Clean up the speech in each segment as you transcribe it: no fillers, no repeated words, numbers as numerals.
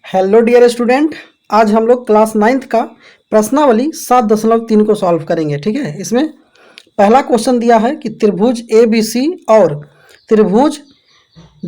Hello dear student, आज हम लोग क्लास 9th का प्रश्नावली 7.3 को सॉल्व करेंगे। ठीक है, इसमें पहला क्वेश्चन दिया है कि त्रिभुज ए बी सी और त्रिभुज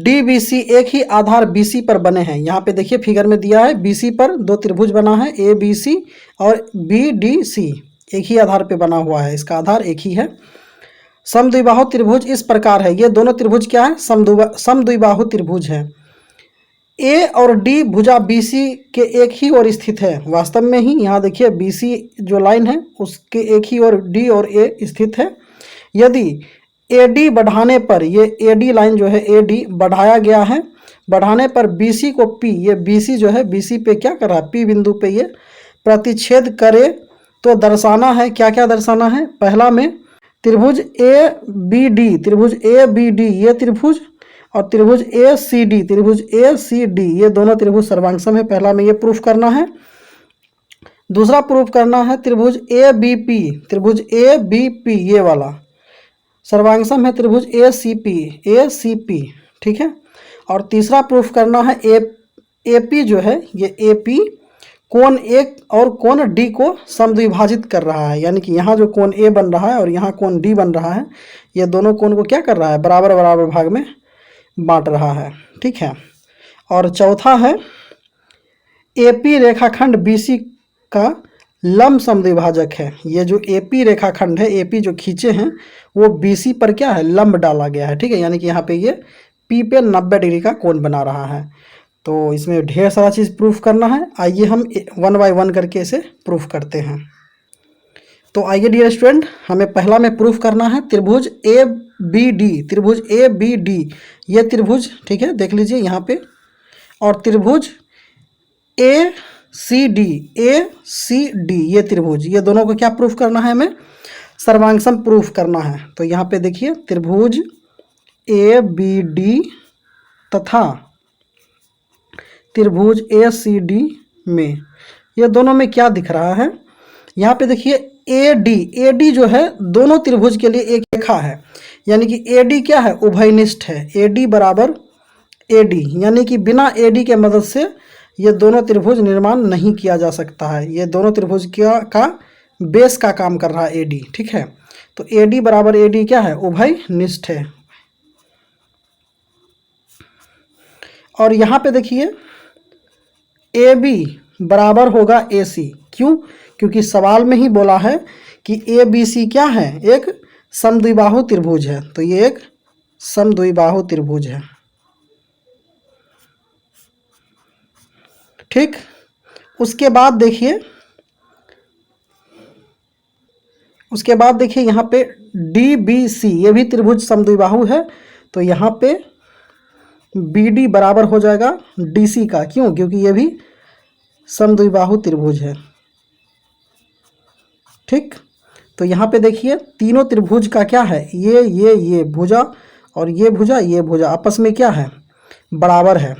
डी बी सी एक ही आधार बी सी पर बने हैं। यहाँ पे देखिए फिगर में दिया है बी सी पर दो त्रिभुज बना है, ए बी सी और बी डी सी एक ही आधार पे बना हुआ है, इसका आधार एक ही है। समद्विबाहु त्रिभुज इस प्रकार है, ये दोनों त्रिभुज क्या है? समद्विबाहु त्रिभुज है। ए और डी भुजा BC के एक ही ओर स्थित है। वास्तव में ही यहाँ देखिए BC जो लाइन है उसके एक ही ओर D और A स्थित है। यदि AD बढ़ाने पर, ये AD लाइन जो है AD बढ़ाया गया है, बढ़ाने पर BC को P, ये BC जो है BC पे क्या कर रहा है? P बिंदु पे ये प्रतिच्छेद करे तो दर्शाना है, क्या क्या दर्शाना है? पहला में त्रिभुज ABD, त्रिभुज ABD ये त्रिभुज और त्रिभुज ACD, त्रिभुज ACD ये दोनों त्रिभुज सर्वांगसम है। पहला में ये प्रूफ करना है। दूसरा प्रूफ करना है त्रिभुज ABP, त्रिभुज ABP ये वाला सर्वांगसम है त्रिभुज ACP। ठीक है, और तीसरा प्रूफ करना है AP जो है ये AP कोण एक और कोण D को समद्विभाजित कर रहा है। यानी कि यहाँ जो कोण A बन रहा है और यहाँ कोण D बन रहा है, ये दोनों कोण को क्या कर रहा है? बराबर बराबर भाग में बांट रहा है। ठीक है, और चौथा है AP रेखाखंड BC का लंब समद्विभाजक है। ये जो AP रेखाखंड है, AP जो खींचे हैं वो BC पर क्या है? लंब डाला गया है। ठीक है, यानी कि यहाँ पे ये P पे 90 डिग्री का कोण बना रहा है। तो इसमें ढेर सारा चीज़ प्रूफ करना है। आइए हम 1 बाय 1 करके इसे प्रूफ करते हैं। तो आइए डियर स्टूडेंट, हमें पहला में प्रूफ करना है त्रिभुज ABD, त्रिभुज ABD ये त्रिभुज, ठीक है देख लीजिए यहाँ पे, और त्रिभुज ACD ये त्रिभुज, ये दोनों को क्या प्रूफ करना है? हमें सर्वांगसम प्रूफ करना है। तो यहाँ पे देखिए त्रिभुज ABD तथा त्रिभुज ACD में ये दोनों में क्या दिख रहा है? यहाँ पे देखिए AD जो है दोनों त्रिभुज के लिए एक रेखा है, यानी कि AD क्या है? उभयनिष्ठ है। AD बराबर AD, यानी कि बिना AD के मदद से ये दोनों त्रिभुज निर्माण नहीं किया जा सकता है। ये दोनों त्रिभुज का बेस का काम कर रहा है AD। ठीक है, तो AD बराबर AD क्या है? उभयनिष्ठ है। और यहाँ पे देखिए AB बराबर होगा AC। क्यों? क्योंकि सवाल में ही बोला है कि ABC क्या है? एक समद्विबाहु त्रिभुज है। तो ये एक समद्विबाहु त्रिभुज है। ठीक, उसके बाद देखिए यहाँ पे DBC ये भी त्रिभुज समद्विबाहु है। तो यहाँ पे BD बराबर हो जाएगा DC का। क्यों? क्योंकि ये भी समद्विबाहु त्रिभुज है। ठीक, तो यहाँ पे देखिए तीनों त्रिभुज का क्या है? ये भुजा और ये भुजा आपस में क्या है? बराबर है।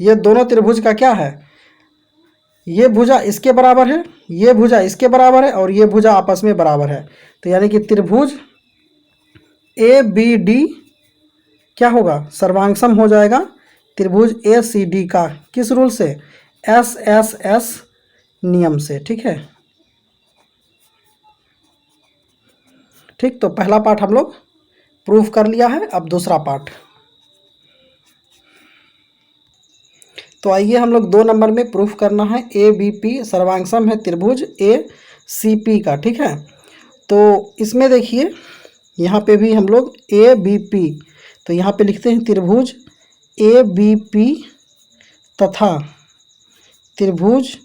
ये दोनों त्रिभुज का क्या है? ये भुजा इसके बराबर है, ये भुजा इसके बराबर है और ये भुजा आपस में बराबर है। तो यानी कि त्रिभुज ABD क्या होगा? सर्वांगसम हो जाएगा त्रिभुज ACD का। किस रूल से? SSS नियम से। ठीक है, ठीक, तो पहला पार्ट हम लोग प्रूफ कर लिया है। अब दूसरा पार्ट, तो आइए हम लोग 2 नंबर में प्रूफ करना है ABP सर्वांगसम है त्रिभुज ACP का। ठीक है, तो इसमें देखिए यहाँ पे भी हम लोग ABP, तो यहाँ पे लिखते हैं त्रिभुज ABP तथा त्रिभुज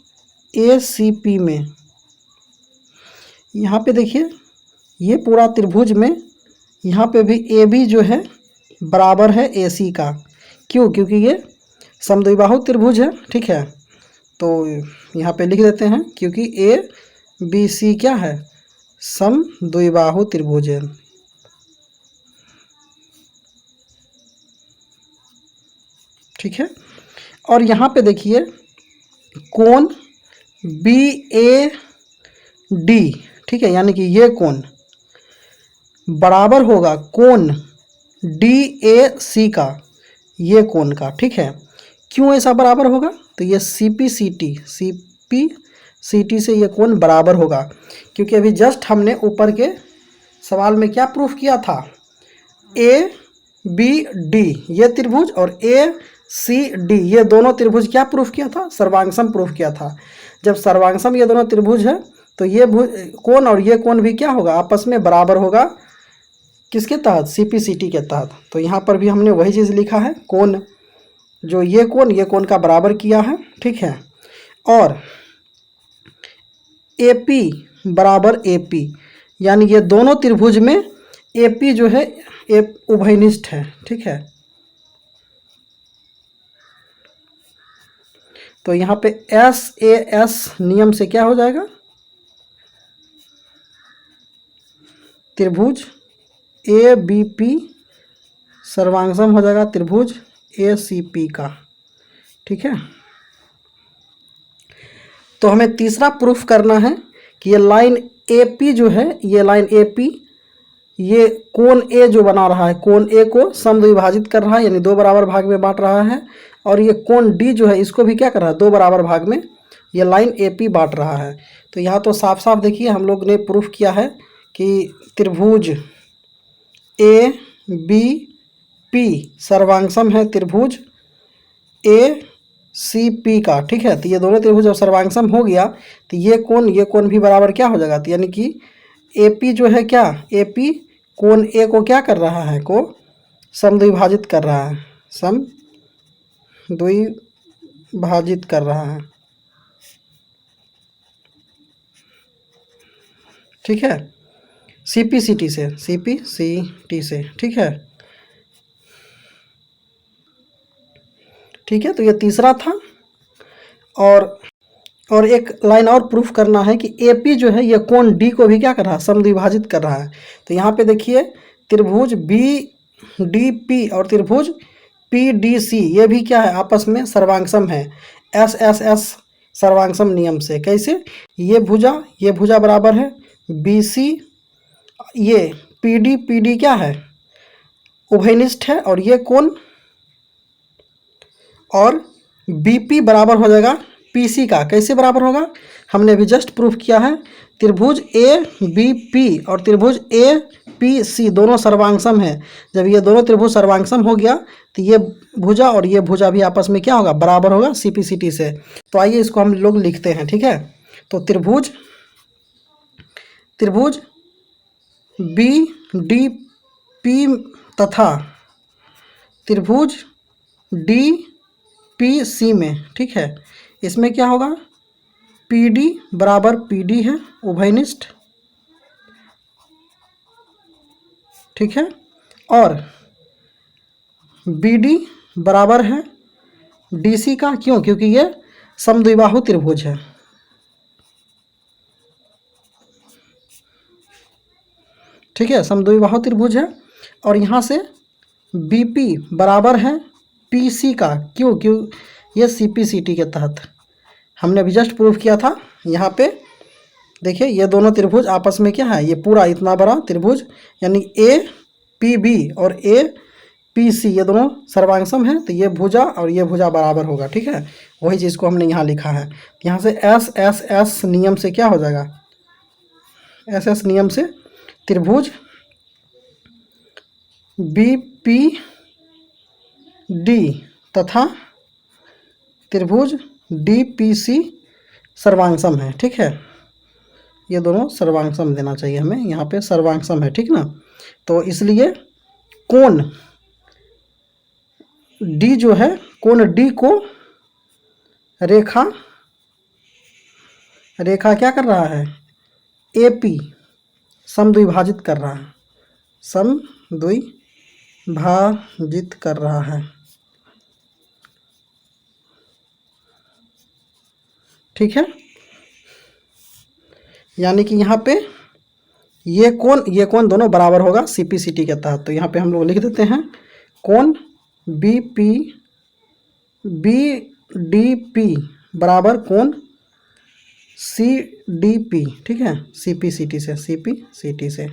ACP में, यहाँ पे देखिए ये पूरा त्रिभुज में यहाँ पे भी AB जो है बराबर है AC का। क्यों? क्योंकि ये समद्विबाहु त्रिभुज है। ठीक है, तो यहाँ पे लिख देते हैं क्योंकि ABC क्या है? समद्विबाहु त्रिभुज है। ठीक है, और यहाँ पे देखिए कोण BAD, ठीक है, यानी कि ये कोण बराबर होगा कोण DAC का, ये कोण का। ठीक है, क्यों ऐसा बराबर होगा? तो ये CPCT से ये कोण बराबर होगा, क्योंकि अभी जस्ट हमने ऊपर के सवाल में क्या प्रूफ किया था, ABD ये त्रिभुज और ACD ये दोनों त्रिभुज क्या प्रूफ किया था? सर्वांगसम प्रूफ किया था। जब सर्वांगसम ये दोनों त्रिभुज है तो ये कोण और ये कोण भी क्या होगा? आपस में बराबर होगा। किसके तहत? CPCT के तहत। तो यहाँ पर भी हमने वही चीज़ लिखा है, कोण जो ये कोण का बराबर किया है, ठीक है। और AP बराबर AP, यानी ये दोनों त्रिभुज में AP जो है उभयनिष्ठ है, ठीक है। तो यहाँ पे SAS नियम से क्या हो जाएगा? त्रिभुज ABP सर्वांगसम हो जाएगा त्रिभुज ACP का, ठीक है। तो हमें तीसरा प्रूफ करना है कि ये लाइन AP जो है, ये लाइन AP ये कोण A जो बना रहा है, कोण A को समद्विभाजित कर रहा है, यानी दो बराबर भाग में बांट रहा है। और ये कोण D जो है इसको भी क्या कर रहा है? दो बराबर भाग में ये लाइन AP बांट रहा है। तो यहाँ तो साफ साफ देखिए हम लोग ने प्रूफ किया है कि त्रिभुज ABP सर्वांगसम है त्रिभुज ACP का, ठीक है। तो ये दोनों त्रिभुज जब सर्वांगसम हो गया तो ये कोण भी बराबर क्या हो जाएगा? तो यानी कि AP जो है क्या, AP कोण A को क्या कर रहा है? को समद्विभाजित कर रहा है, समद्विभाजित कर रहा है, ठीक है। CPCT से, ठीक है। ठीक है, तो ये तीसरा था। और एक लाइन और प्रूफ करना है कि AP जो है ये कोण D को भी क्या कर रहा है? समद्विभाजित कर रहा है। तो यहाँ पे देखिए त्रिभुज BDP और त्रिभुज PDC ये भी क्या है? आपस में सर्वांगसम है SSS सर्वांगसम नियम से। कैसे? ये भुजा बराबर है BC, ये PD क्या है? उभयनिष्ठ है। और ये कोण और BP बराबर हो जाएगा PC का। कैसे बराबर होगा? हमने अभी जस्ट प्रूफ किया है, त्रिभुज ABP और त्रिभुज APC दोनों सर्वांगसम है। जब ये दोनों त्रिभुज सर्वांगसम हो गया तो ये भुजा और ये भुजा भी आपस में क्या होगा? बराबर होगा CPCT से। तो आइए इसको हम लोग लिखते हैं, ठीक है। तो त्रिभुज BDP तथा त्रिभुज DPC में, ठीक है, इसमें क्या होगा? PD बराबर PD है उभयनिष्ठ, ठीक है। और BD बराबर है DC का। क्यों? क्योंकि ये समद्विबाहु त्रिभुज है, ठीक है, समद्विबाहु त्रिभुज है। और यहाँ से BP बराबर है PC का। क्यों? ये CPCT के तहत हमने अभी जस्ट प्रूफ किया था। यहाँ पे देखिए ये दोनों त्रिभुज आपस में क्या है? ये पूरा इतना बड़ा त्रिभुज यानी APB और APC ये दोनों सर्वांगसम है। तो ये भुजा और ये भुजा बराबर होगा, ठीक है। वही चीज़ को हमने यहाँ लिखा है। यहाँ से SSS नियम से क्या हो जाएगा? SS नियम से त्रिभुज BPD तथा त्रिभुज DPC सर्वांगसम है, ठीक है। ये दोनों सर्वांगसम देना चाहिए हमें, यहाँ पे सर्वांगसम है, ठीक ना। तो इसलिए कोण D जो है, कोण D को रेखा क्या कर रहा है? AP समद्विभाजित कर रहा है, समद्विभाजित कर रहा है, ठीक है। यानी कि यहाँ पे ये कोण दोनों बराबर होगा CPCT के तहत। तो यहाँ पे हम लोग लिख देते हैं कोण BDP बराबर कोण CDP, ठीक है, CPCT से।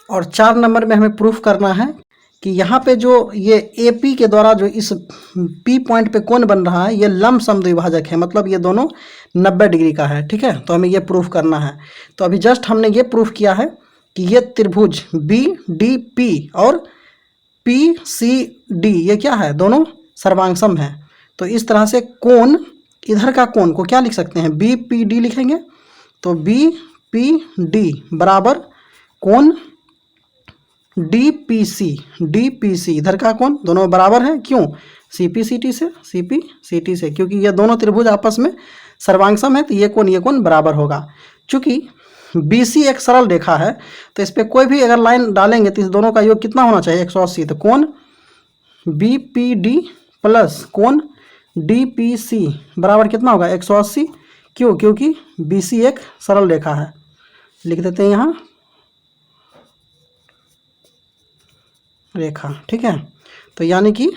और 4 नंबर में हमें प्रूफ करना है कि यहाँ पे जो ये AP के द्वारा जो इस P पॉइंट पे कोण बन रहा है ये लंबसम द्विभाजक है, मतलब ये दोनों 90 डिग्री का है। ठीक है, तो हमें ये प्रूफ करना है। तो अभी जस्ट हमने ये प्रूफ किया है कि ये त्रिभुज BDP और PCD ये क्या है, दोनों सर्वांगसम है। तो इस तरह से कोण, इधर का कोण को क्या लिख सकते हैं, BPD लिखेंगे। तो BPD बराबर कोण DPC इधर का कोण दोनों बराबर है, क्यों, CPCT से, क्योंकि ये दोनों त्रिभुज आपस में सर्वांगसम है, तो ये कोण बराबर होगा। चूंकि BC एक सरल रेखा है तो इस पर कोई भी अगर लाइन डालेंगे तो इस दोनों का योग कितना होना चाहिए, 180। तो कोण BPD प्लस कोण DPC बराबर कितना होगा, 180। क्यों, क्योंकि BC एक सरल रेखा है। लिख देते हैं यहाँ रेखा। ठीक है, तो यानी कि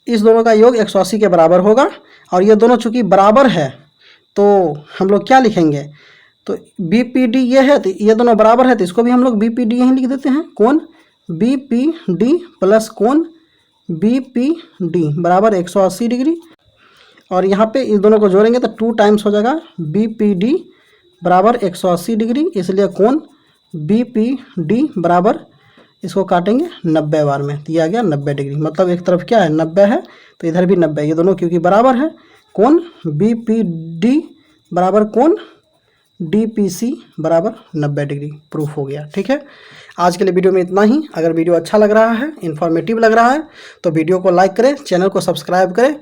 इस दोनों का योग 180 के बराबर होगा। और ये दोनों चूंकि बराबर है तो हम लोग क्या लिखेंगे, तो BPD ये है तो ये दोनों बराबर है तो इसको भी हम लोग BPD यहीं लिख देते हैं। कोण BPD प्लस कोण BPD बराबर 180 डिग्री। और यहाँ पे इस दोनों को जोड़ेंगे तो 2 टाइम्स हो जाएगा, BPD बराबर 180 डिग्री, इसलिए कोण BPD बराबर, इसको काटेंगे 90 बार में, तो ये आ गया 90 डिग्री। मतलब एक तरफ क्या है 90 है तो इधर भी 90, ये दोनों क्योंकि बराबर है। कोण BPD बराबर कोण DPC बराबर 90 डिग्री प्रूफ हो गया। ठीक है, आज के लिए वीडियो में इतना ही। अगर वीडियो अच्छा लग रहा है, इन्फॉर्मेटिव लग रहा है तो वीडियो को लाइक करें, चैनल को सब्सक्राइब करें